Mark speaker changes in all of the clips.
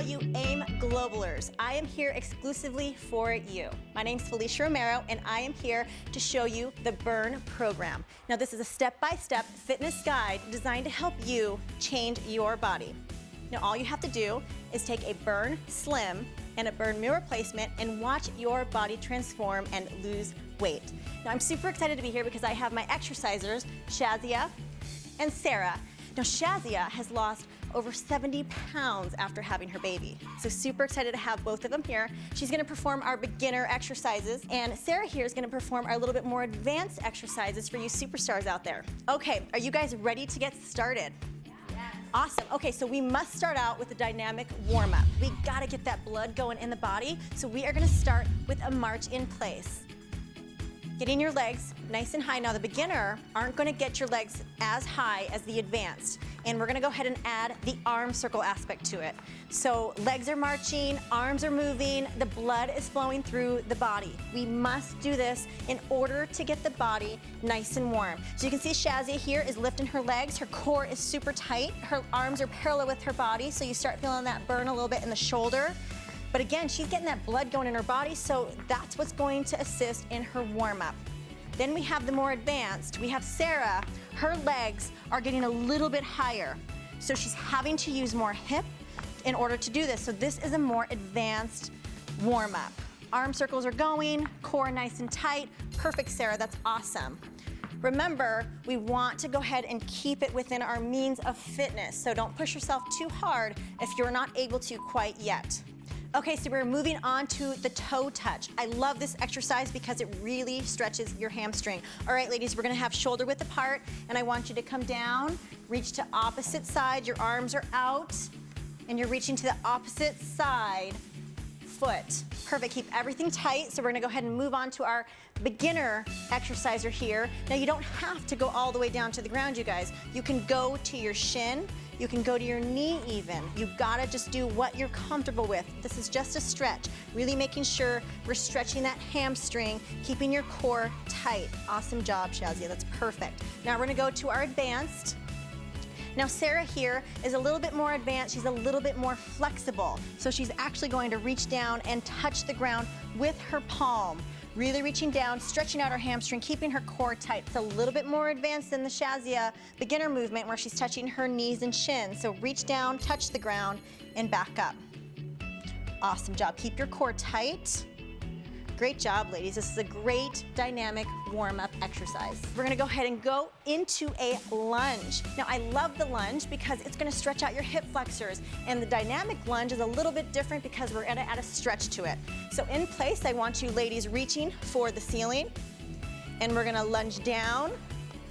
Speaker 1: all you AIM Globalers. I am here exclusively for you. My name's Felicia Romero, and I am here to show you the Burn program. Now, this is a step-by-step fitness guide designed to help you change your body. Now, all you have to do is take a Burn Slim and a Burn Meal Replacement and watch your body transform and lose weight. Now, I'm super excited to be here because I have my exercisers, Shazia and Sarah. Now, Shazia has lost over 70 pounds after having her baby. So super excited to have both of them here. She's gonna perform our beginner exercises, and Sarah here is gonna perform our little bit more advanced exercises for you superstars out there. Okay, are you guys ready to get started? Yes. Awesome. Okay, so we must start out with a dynamic warm-up. We gotta get that blood going in the body, so we are gonna start with a march in place. Getting your legs nice and high. Now, the beginner aren't gonna get your legs as high as the advanced, and we're gonna go ahead and add the arm circle aspect to it. So legs are marching, arms are moving, the blood is flowing through the body. We must do this in order to get the body nice and warm. So you can see Shazia here is lifting her legs, her core is super tight, her arms are parallel with her body, so you start feeling that burn a little bit in the shoulder. But again, she's getting that blood going in her body, so that's what's going to assist in her warm-up. Then we have the more advanced. We have Sarah. Her legs are getting a little bit higher, so she's having to use more hip in order to do this. So this is a more advanced warm-up. Arm circles are going, core nice and tight. Perfect, Sarah, that's awesome. Remember, we want to go ahead and keep it within our means of fitness, so don't push yourself too hard if you're not able to quite yet. Okay, so we're moving on to the toe touch. I love this exercise because it really stretches your hamstring. All right, ladies, we're gonna have shoulder width apart, and I want you to come down, reach to opposite side, your arms are out, and you're reaching to the opposite side foot. Perfect, keep everything tight. So we're gonna go ahead and move on to our beginner exerciser here. Now, you don't have to go all the way down to the ground, you guys. You can go to your shin, you can go to your knee even. You gotta just do what you're comfortable with. This is just a stretch, really making sure we're stretching that hamstring, keeping your core tight. Awesome job, Shazia, that's perfect. Now we're gonna go to our advanced. Now Sarah here is a little bit more advanced, she's a little bit more flexible. So she's actually going to reach down and touch the ground with her palm. Really reaching down, stretching out her hamstring, keeping her core tight. It's a little bit more advanced than the Shazia beginner movement where she's touching her knees and shins. So reach down, touch the ground, and back up. Awesome job. Keep your core tight. Great job, ladies. This is a great dynamic warm-up exercise. We're gonna go ahead and go into a lunge. Now, I love the lunge because it's gonna stretch out your hip flexors, and the dynamic lunge is a little bit different because we're gonna add a stretch to it. So in place, I want you ladies reaching for the ceiling, and we're gonna lunge down,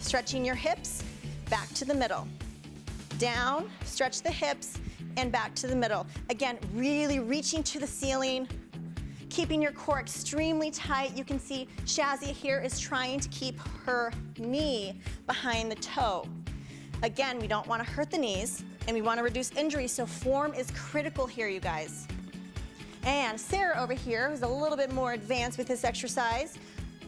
Speaker 1: stretching your hips, back to the middle. Down, stretch the hips, and back to the middle. Again, really reaching to the ceiling, keeping your core extremely tight. You can see Shazia here is trying to keep her knee behind the toe. Again, we don't want to hurt the knees, and we want to reduce injuries, so form is critical here, you guys. And Sarah over here is a little bit more advanced with this exercise.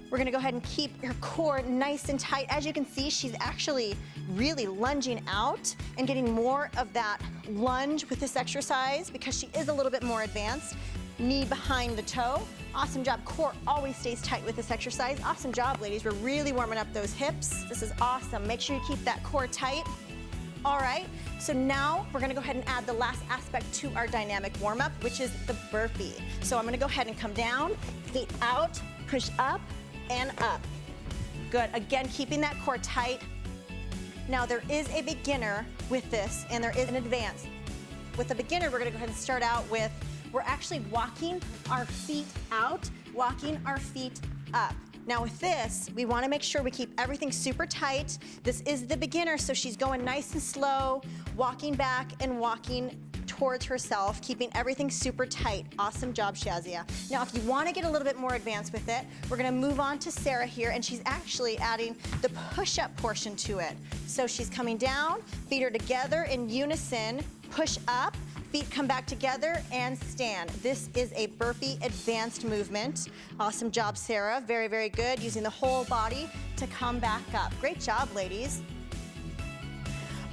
Speaker 1: We're gonna go ahead and keep your core nice and tight. As you can see, she's actually really lunging out and getting more of that lunge with this exercise because she is a little bit more advanced. Knee behind the toe. Awesome job. Core always stays tight with this exercise. Awesome job, ladies. We're really warming up those hips. This is awesome. Make sure you keep that core tight. All right, so now we're gonna go ahead and add the last aspect to our dynamic warm-up, which is the burpee. So I'm gonna go ahead and come down, feet out, push up and up. Good, again, keeping that core tight. Now there is a beginner with this, and there is an advanced. With the beginner, we're gonna go ahead and start out with we're actually walking our feet out, walking our feet up. Now with this, we wanna make sure we keep everything super tight. This is the beginner, so she's going nice and slow, walking back and walking towards herself, keeping everything super tight. Awesome job, Shazia. Now, if you wanna get a little bit more advanced with it, we're gonna move on to Sarah here, and she's actually adding the push-up portion to it. So she's coming down, feet are together in unison, push up, feet come back together and stand. This is a burpee advanced movement. Awesome job, Sarah. Very, very good. Using the whole body to come back up. Great job, ladies.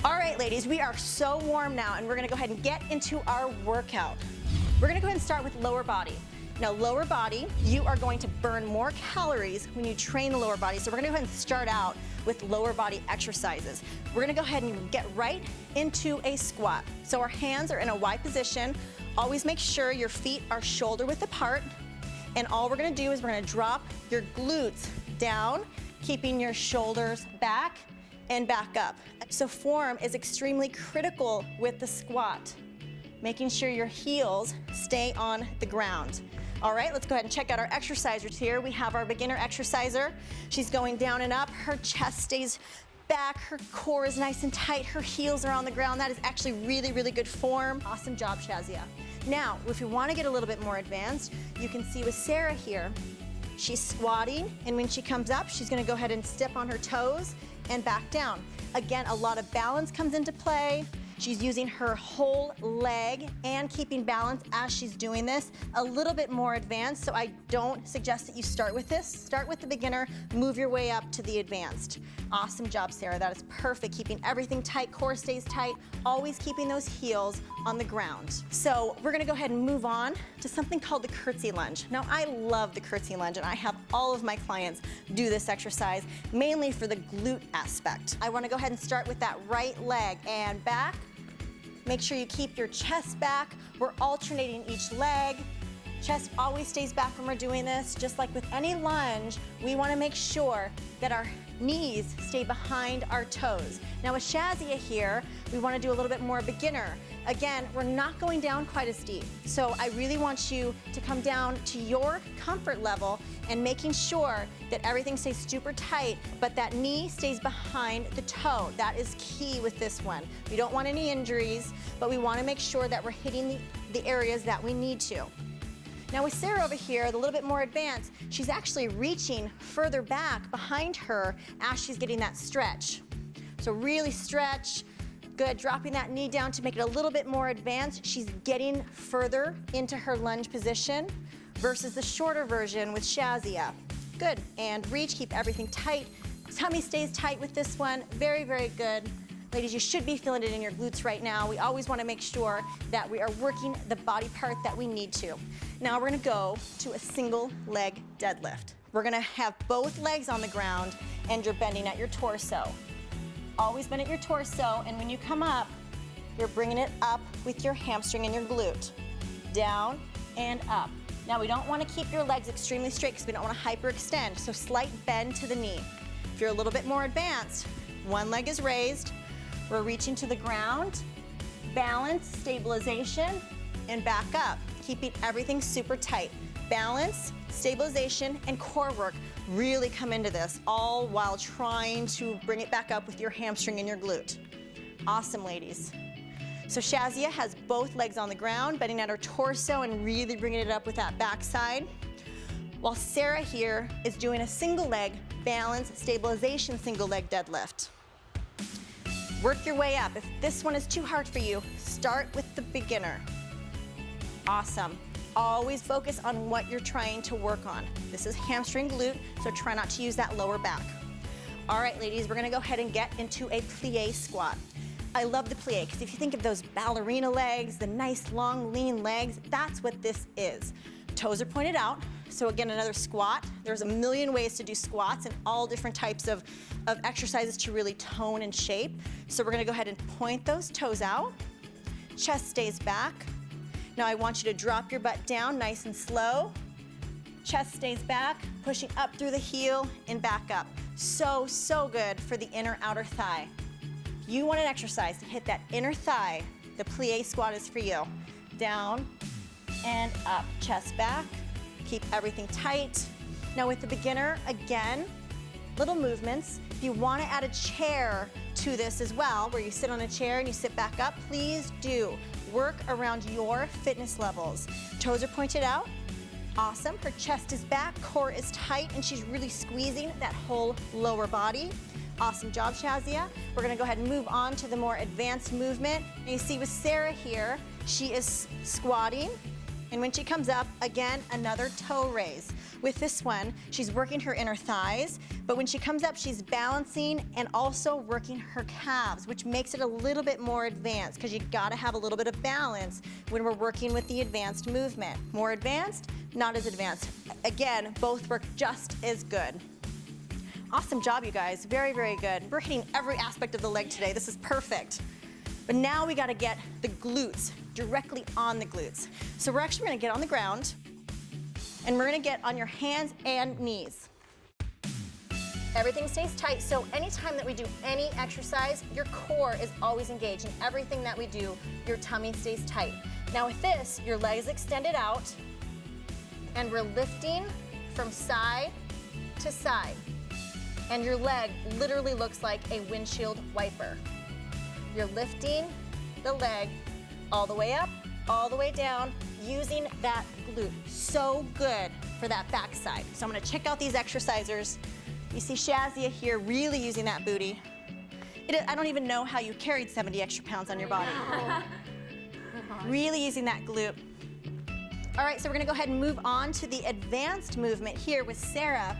Speaker 1: All right, ladies, we are so warm now, and we're gonna go ahead and get into our workout. We're gonna go ahead and start with lower body. Now, lower body, you are going to burn more calories when you train the lower body, so we're gonna go ahead and start out with lower body exercises. We're gonna go ahead and get right into a squat. So our hands are in a Y position. Always make sure your feet are shoulder width apart, and all we're gonna do is we're gonna drop your glutes down, keeping your shoulders back and back up. So form is extremely critical with the squat, making sure your heels stay on the ground. All right, let's go ahead and check out our exercisers here. We have our beginner exerciser. She's going down and up. Her chest stays back. Her core is nice and tight. Her heels are on the ground. That is actually really, really good form. Awesome job, Shazia. Now, if you want to get a little bit more advanced, you can see with Sarah here, she's squatting, and when she comes up, she's going to go ahead and step on her toes and back down. Again, a lot of balance comes into play. She's using her whole leg and keeping balance as she's doing this. A little bit more advanced, so I don't suggest that you start with this. Start with the beginner, move your way up to the advanced. Awesome job, Sarah. That is perfect. Keeping everything tight, core stays tight, always keeping those heels on the ground. So we're gonna go ahead and move on to something called the curtsy lunge. Now, I love the curtsy lunge, and I have all of my clients do this exercise, mainly for the glute aspect. I wanna go ahead and start with that right leg and back. Make sure you keep your chest back. We're alternating each leg. Chest always stays back when we're doing this. Just like with any lunge, we wanna make sure that our knees stay behind our toes. Now with Shazia here, we wanna do a little bit more beginner. Again, we're not going down quite as deep. So I really want you to come down to your comfort level and making sure that everything stays super tight, but that knee stays behind the toe. That is key with this one. We don't want any injuries, but we wanna make sure that we're hitting the areas that we need to. Now with Sarah over here, a little bit more advanced, she's actually reaching further back behind her as she's getting that stretch. So really stretch, good, dropping that knee down to make it a little bit more advanced. She's getting further into her lunge position versus the shorter version with Shazia. Good, and reach, keep everything tight. Tummy stays tight with this one, very, very good. Ladies, you should be feeling it in your glutes right now. We always wanna make sure that we are working the body part that we need to. Now we're gonna go to a single leg deadlift. We're gonna have both legs on the ground and you're bending at your torso. Always bend at your torso, and when you come up, you're bringing it up with your hamstring and your glute. Down and up. Now we don't wanna keep your legs extremely straight because we don't wanna hyperextend, so slight bend to the knee. If you're a little bit more advanced, one leg is raised, we're reaching to the ground, balance, stabilization, and back up, keeping everything super tight. Balance, stabilization, and core work really come into this, all while trying to bring it back up with your hamstring and your glute. Awesome, ladies. So Shazia has both legs on the ground, bending at her torso and really bringing it up with that backside. While Sarah here is doing a single leg balance, stabilization, single leg deadlift. Work your way up. If this one is too hard for you, start with the beginner. Awesome. Always focus on what you're trying to work on. This is hamstring glute, so try not to use that lower back. All right, ladies, we're gonna go ahead and get into a plie squat. I love the plie because if you think of those ballerina legs, the nice long lean legs, that's what this is. Toes are pointed out. So again, another squat. There's a million ways to do squats and all different types of exercises to really tone and shape. So we're gonna go ahead and point those toes out. Chest stays back. Now I want you to drop your butt down nice and slow. Chest stays back, pushing up through the heel and back up. So, so good for the inner outer thigh. If you want an exercise to hit that inner thigh, the plie squat is for you. Down and up, chest back. Keep everything tight. Now with the beginner, again, little movements. If you want to add a chair to this as well, where you sit on a chair and you sit back up, please do. Work around your fitness levels. Toes are pointed out. Awesome. Her chest is back, core is tight, and she's really squeezing that whole lower body. Awesome job, Shazia. We're gonna go ahead and move on to the more advanced movement. And you see with Sarah here, she is squatting. And when she comes up, again, another toe raise. With this one, she's working her inner thighs, but when she comes up, she's balancing and also working her calves, which makes it a little bit more advanced because you gotta have a little bit of balance when we're working with the advanced movement. More advanced, not as advanced. Again, both work just as good. Awesome job, you guys. Very, very good. We're hitting every aspect of the leg today. This is perfect. But now we gotta get the glutes directly on the glutes. So we're actually gonna get on the ground and we're gonna get on your hands and knees. Everything stays tight, so anytime that we do any exercise, your core is always engaged. In everything that we do, your tummy stays tight. Now with this, your legs extended out, and we're lifting from side to side. And your leg literally looks like a windshield wiper. You're lifting the leg all the way up, all the way down, using that glute. So good for that backside. So I'm gonna check out these exercisers. You see Shazia here really using that booty. I don't even know how you carried 70 extra pounds on your body. Really using that glute. All right, so we're gonna go ahead and move on to the advanced movement here with Sarah,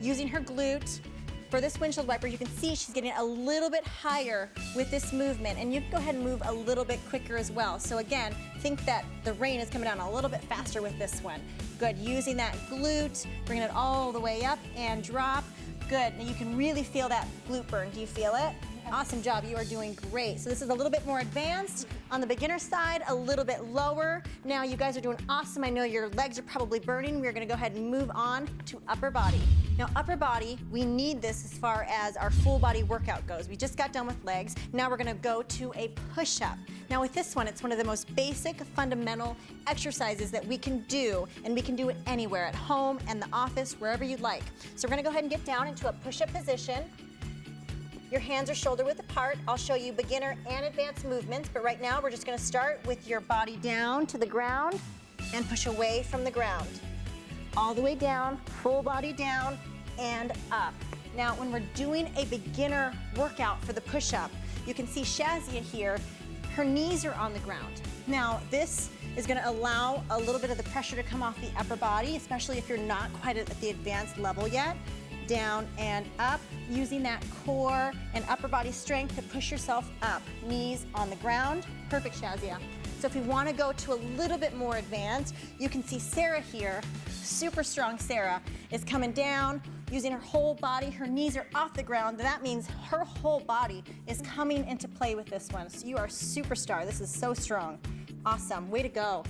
Speaker 1: using her glute. For this windshield wiper, you can see she's getting a little bit higher with this movement, and you can go ahead and move a little bit quicker as well. So again, think that the rain is coming down a little bit faster with this one. Good, using that glute, bringing it all the way up and drop. Good, now you can really feel that glute burn. Do you feel it? Awesome job, you are doing great. So this is a little bit more advanced. On the beginner side, a little bit lower. Now you guys are doing awesome. I know your legs are probably burning. We're gonna go ahead and move on to upper body. Now upper body, we need this as far as our full body workout goes. We just got done with legs. Now we're gonna go to a push-up. Now with this one, it's one of the most basic, fundamental exercises that we can do, and we can do it anywhere, at home, in the office, wherever you'd like. So we're gonna go ahead and get down into a push-up position. Your hands are shoulder width apart. I'll show you beginner and advanced movements, but right now we're just gonna start with your body down to the ground and push away from the ground. All the way down, full body down and up. Now, when we're doing a beginner workout for the push-up, you can see Shazia here, her knees are on the ground. Now, this is gonna allow a little bit of the pressure to come off the upper body, especially if you're not quite at the advanced level yet. Down and up, using that core and upper body strength to push yourself up. Knees on the ground. Perfect, Shazia. So if we want to go to a little bit more advanced, you can see Sarah here, super strong Sarah, is coming down, using her whole body. Her knees are off the ground. That means her whole body is coming into play with this one. So you are a superstar. This is so strong. Awesome, way to go.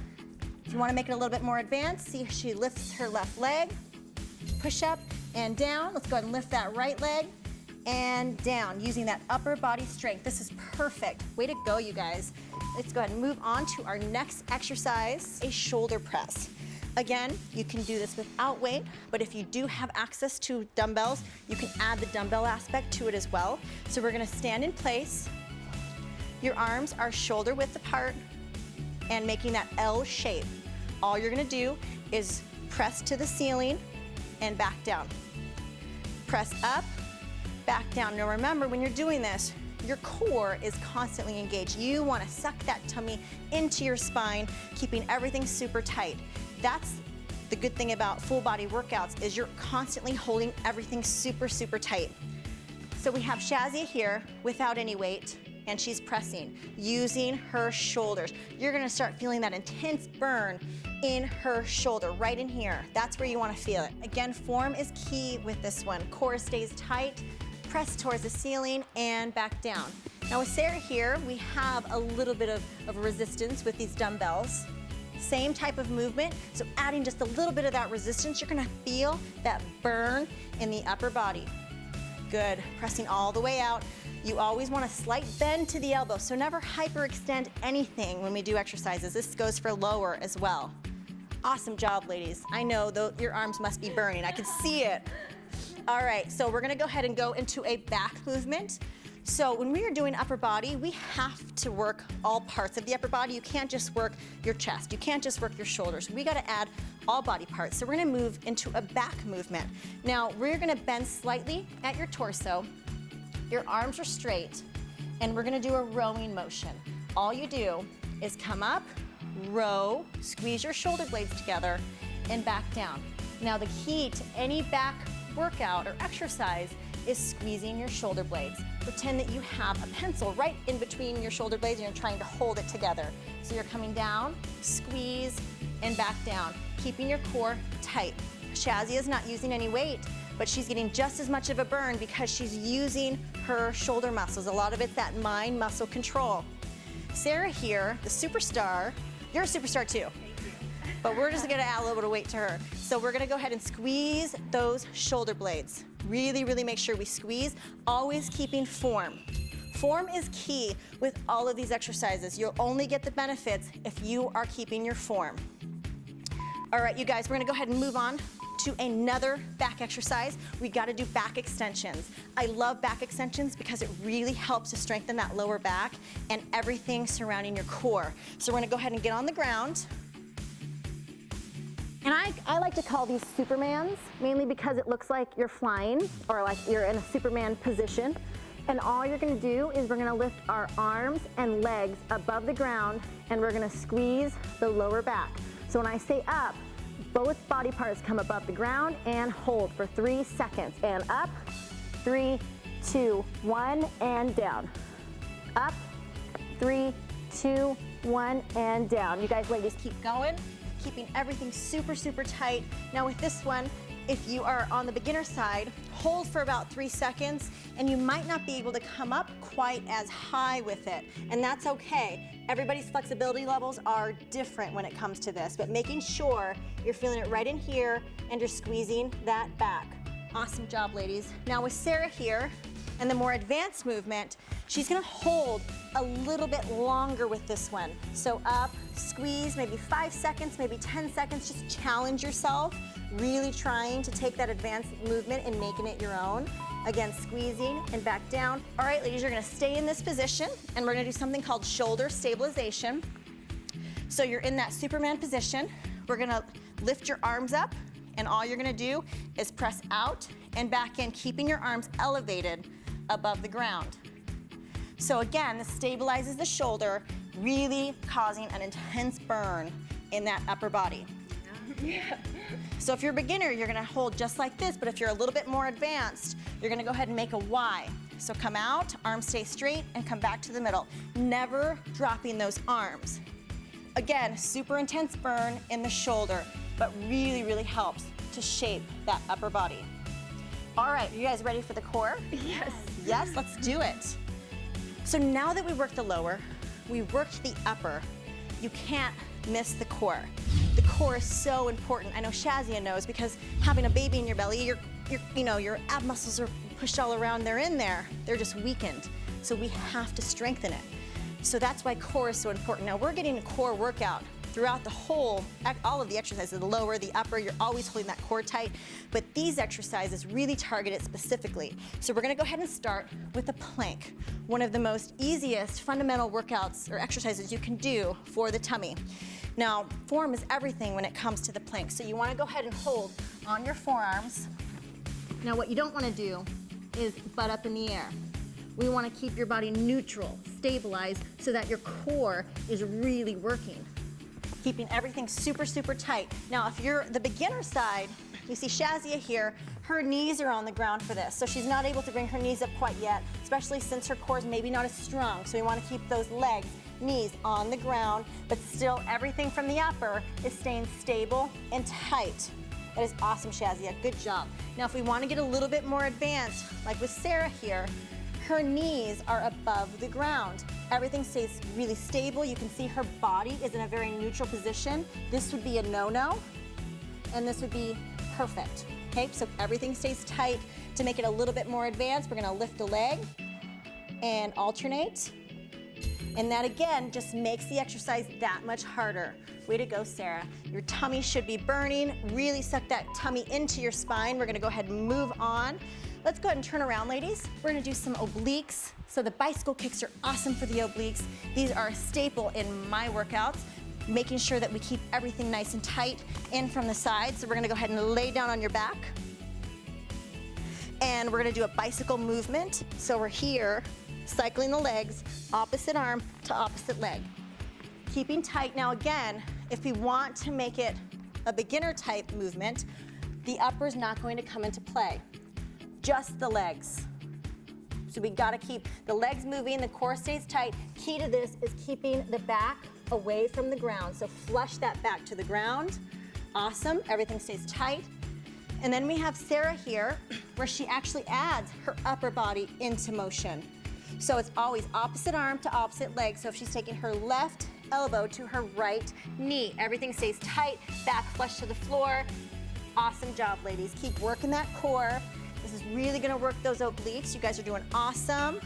Speaker 1: If you want to make it a little bit more advanced, see she lifts her left leg, push up, and down. Let's go ahead and lift that right leg and down using that upper body strength. This is perfect. Way to go, you guys. Let's go ahead and move on to our next exercise, a shoulder press. Again, you can do this without weight, but if you do have access to dumbbells, you can add the dumbbell aspect to it as well. So we're gonna stand in place. Your arms are shoulder width apart and making that L shape. All you're gonna do is press to the ceiling and back down. Press up, back down. Now remember, when you're doing this, your core is constantly engaged. You wanna suck that tummy into your spine, keeping everything super tight. That's the good thing about full body workouts, is you're constantly holding everything super, super tight. So we have Shazia here without any weight, and she's pressing, using her shoulders. You're gonna start feeling that intense burn in her shoulder, right in here. That's where you wanna feel it. Again, form is key with this one. Core stays tight, press towards the ceiling and back down. Now with Sarah here, we have a little bit of resistance with these dumbbells. Same type of movement, so adding just a little bit of that resistance, you're gonna feel that burn in the upper body. Good, pressing all the way out. You always want a slight bend to the elbow, so never hyperextend anything when we do exercises. This goes for lower as well. Awesome job, ladies. I know your arms must be burning. I can see it. All right, so we're gonna go ahead and go into a back movement. So when we are doing upper body, we have to work all parts of the upper body. You can't just work your chest. You can't just work your shoulders. We gotta add all body parts. So we're gonna move into a back movement. Now, we're gonna bend slightly at your torso. Your arms are straight, and we're gonna do a rowing motion. All you do is come up, row, squeeze your shoulder blades together, and back down. Now the key to any back workout or exercise is squeezing your shoulder blades. Pretend that you have a pencil right in between your shoulder blades and you're trying to hold it together. So you're coming down, squeeze, and back down, keeping your core tight. Shazia is not using any weight, but she's getting just as much of a burn because she's using her shoulder muscles. A lot of it's that mind muscle control. Sarah here, the superstar, you're a superstar too. But we're just gonna add a little bit of weight to her. So we're gonna go ahead and squeeze those shoulder blades. Really, really make sure we squeeze, always keeping form. Form is key with all of these exercises. You'll only get the benefits if you are keeping your form. All right, you guys, we're gonna go ahead and move on to another back exercise. We gotta do back extensions. I love back extensions because it really helps to strengthen that lower back and everything surrounding your core. So we're gonna go ahead and get on the ground. And I like to call these Supermans, mainly because it looks like you're flying or like you're in a Superman position. And all you're gonna do is we're gonna lift our arms and legs above the ground and we're gonna squeeze the lower back. So when I say up, both body parts come above the ground and hold for 3 seconds. And up, 3, 2, 1, and down. Up, 3, 2, 1, and down. You guys ladies keep going, keeping everything super, super tight. Now with this one, if you are on the beginner side, hold for about 3 seconds and you might not be able to come up quite as high with it. And that's okay. Everybody's flexibility levels are different when it comes to this, but making sure you're feeling it right in here and you're squeezing that back. Awesome job, ladies. Now with Sarah here, and the more advanced movement, she's gonna hold a little bit longer with this one. So up, squeeze, maybe 5 seconds, maybe 10 seconds, just challenge yourself, really trying to take that advanced movement and making it your own. Again, squeezing and back down. All right, ladies, you're gonna stay in this position and we're gonna do something called shoulder stabilization. So you're in that Superman position. We're gonna lift your arms up and all you're gonna do is press out and back in, keeping your arms elevated above the ground. So again, this stabilizes the shoulder, really causing an intense burn in that upper body. Yeah. So if you're a beginner, you're gonna hold just like this, but if you're a little bit more advanced, you're gonna go ahead and make a Y. So come out, arms stay straight, and come back to the middle. Never dropping those arms. Again, super intense burn in the shoulder, but really, really helps to shape that upper body. All right, you guys ready for the core?
Speaker 2: Yes.
Speaker 1: Yes, let's do it. So now that we worked the lower, we worked the upper, you can't miss the core. The core is so important. I know Shazia knows because having a baby in your belly, your ab muscles are pushed all around, they're in there, they're just weakened. So we have to strengthen it. So that's why core is so important. Now we're getting a core workout throughout all of the exercises, the lower, the upper, you're always holding that core tight, but these exercises really target it specifically. So we're gonna go ahead and start with a plank, one of the most easiest fundamental workouts or exercises you can do for the tummy. Now, form is everything when it comes to the plank, so you wanna go ahead and hold on your forearms. Now what you don't wanna do is butt up in the air. We wanna keep your body neutral, stabilized, so that your core is really working. Keeping everything super, super tight. Now, if you're the beginner side, you see Shazia here, her knees are on the ground for this, so she's not able to bring her knees up quite yet, especially since her core is maybe not as strong. So we want to keep those legs, knees on the ground, but still everything from the upper is staying stable and tight. That is awesome, Shazia, good job. Now, if we want to get a little bit more advanced, like with Sarah here, her knees are above the ground. Everything stays really stable. You can see her body is in a very neutral position. This would be a no-no, and this would be perfect. Okay, so everything stays tight. To make it a little bit more advanced, we're gonna lift a leg and alternate. And that again just makes the exercise that much harder. Way to go, Sarah. Your tummy should be burning. Really suck that tummy into your spine. We're gonna go ahead and move on. Let's go ahead and turn around, ladies. We're gonna do some obliques. So the bicycle kicks are awesome for the obliques. These are a staple in my workouts, making sure that we keep everything nice and tight in from the side. So we're gonna go ahead and lay down on your back. And we're gonna do a bicycle movement. So we're here, cycling the legs, opposite arm to opposite leg. Keeping tight. Now again, if we want to make it a beginner type movement, The upper's not going to come into play, just the legs. So we gotta keep the legs moving, the core stays tight. Key to this is keeping the back away from the ground. So flush that back to the ground. Awesome, everything stays tight. And then we have Sarah here, where she actually adds her upper body into motion. So it's always opposite arm to opposite leg. So if she's taking her left elbow to her right knee, everything stays tight, back flush to the floor. Awesome job, ladies. Keep working that core. This is really gonna work those obliques. You guys are doing awesome.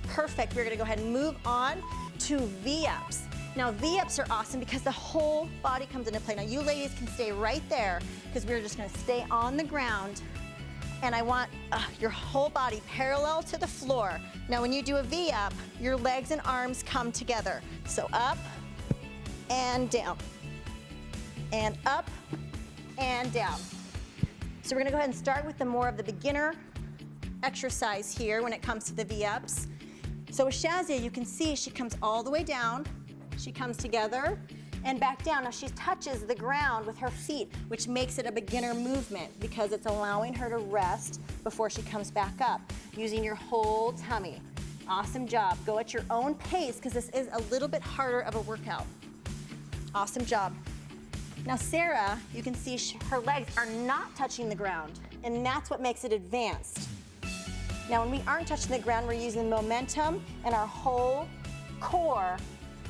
Speaker 1: Perfect. We're gonna go ahead and move on to V-ups. Now, V-ups are awesome because the whole body comes into play. Now, you ladies can stay right there because we're just gonna stay on the ground. And I want your whole body parallel to the floor. Now, when you do a V-up, your legs and arms come together. So up and down, and up and down. So we're gonna go ahead and start with the more of the beginner exercise here when it comes to the V-ups. So with Shazia, you can see she comes all the way down, she comes together and back down. Now she touches the ground with her feet, which makes it a beginner movement because it's allowing her to rest before she comes back up, using your whole tummy. Awesome job. Go at your own pace because this is a little bit harder of a workout. Awesome job. Now Sarah, you can see her legs are not touching the ground, and that's what makes it advanced. Now when we aren't touching the ground, we're using momentum, and our whole core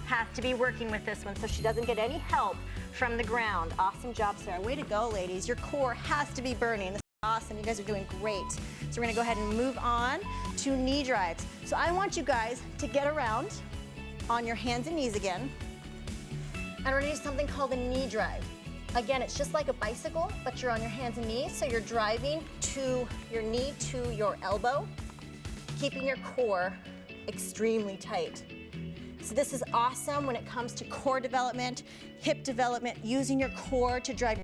Speaker 1: has to be working with this one so she doesn't get any help from the ground. Awesome job, Sarah. Way to go, ladies. Your core has to be burning. This is awesome. You guys are doing great. So we're gonna go ahead and move on to knee drives. So I want you guys to get around on your hands and knees again. And we're gonna do something called a knee drive. Again, it's just like a bicycle, but you're on your hands and knees, so you're driving to your knee to your elbow, keeping your core extremely tight. So this is awesome when it comes to core development, hip development, using your core to drive your